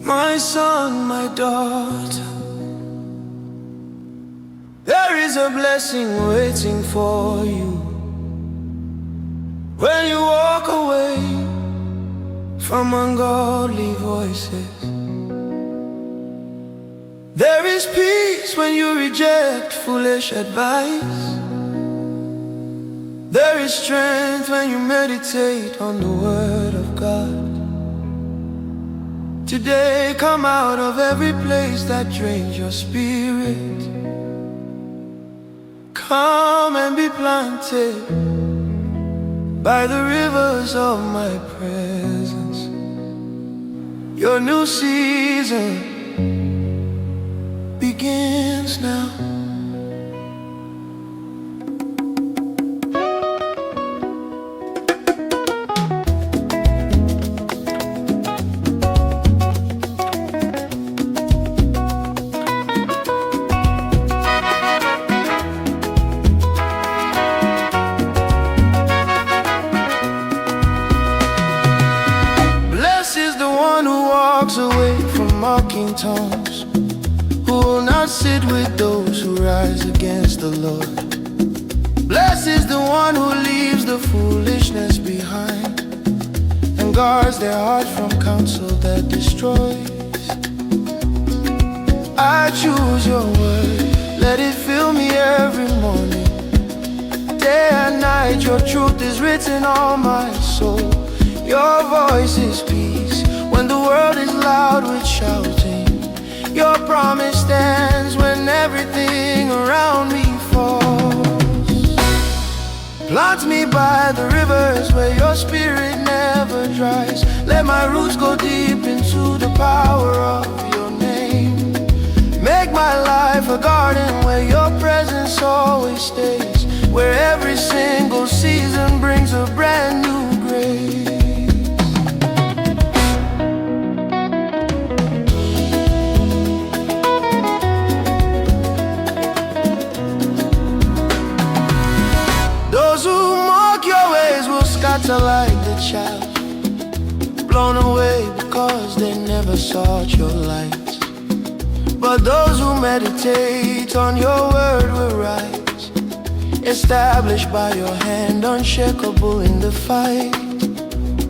My son, my daughter, there is a blessing waiting for you when you walk away from ungodly voices. There is peace when you reject foolish advice. There is strength when you meditate on the Word of God. Today, come out of every place that drains your spirit. Come and be planted by the rivers of my presence. Your new season begins now. Away from mocking tongues, who will not sit with those who rise against the Lord. Blessed is the one who leaves the foolishness behind and guards their heart from counsel that destroys. I choose your word, let it fill me every morning. Day and night your truth is written on my soul. Your voice is peace when the world is loud with shouting. Your promise stands when everything around me falls. Plant me by the rivers where your spirit never dries. Let my roots go deep into the power of your name. Make my life a garden where your presence always stays, where every single season brings a brand new grace. Those who mock your ways will scatter like the chaff, blown away because they never sought your light. But those who meditate on your word will rise, established by your hand, unshakable in the fight.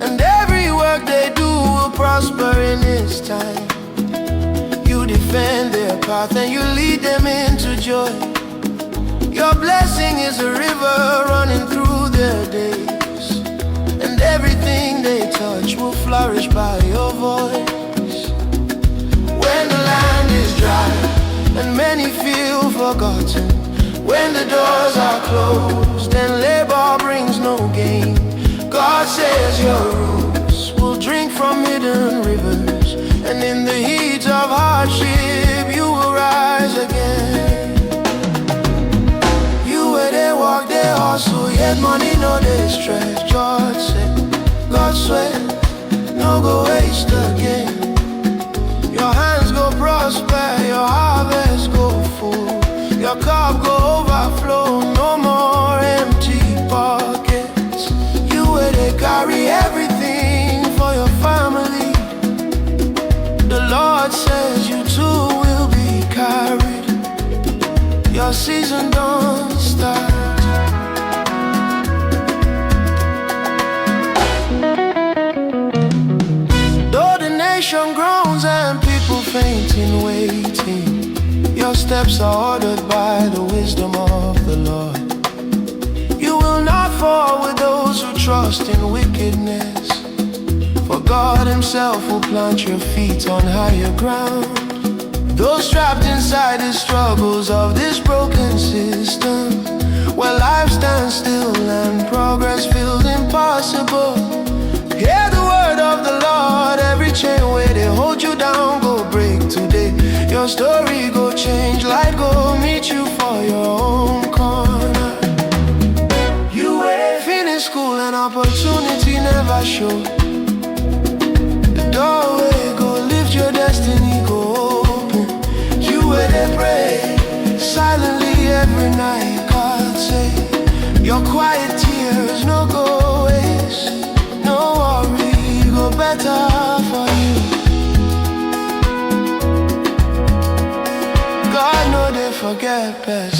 And every work they do will prosper in its time. You defend their path and you lead them into joy. Your blessing is a river running through their days, and everything they touch will flourish by your voice. When the land is dry and many feel forgotten, when the doors are closed and labor brings no gain, God says your roots will drink from hidden rivers, and in the heat of hardship you will rise again. Walk their hustle, yet money no they stretch. God swear, no go waste again. Your hands go prosper, your harvest go full, your cup go overflow, no more empty pockets. You where they carry everything for your family. The Lord says you too will be carried. Your season don't start. Groans and people fainting, waiting. Your steps are ordered by the wisdom of the Lord. You will not fall with those who trust in wickedness, for God himself will plant your feet on higher ground. Those trapped inside the struggles of this broken system, where life stands still and progress feels impossible, hear the word of the Lord. Every chain where they hold you down go break today. Your story go change, light go meet you for your own corner. You will finish school and opportunity never show. The doorway go lift, your destiny go open. You where they pray silently every night. God say your quiet tears no go waste. No worry, go better for you. never get past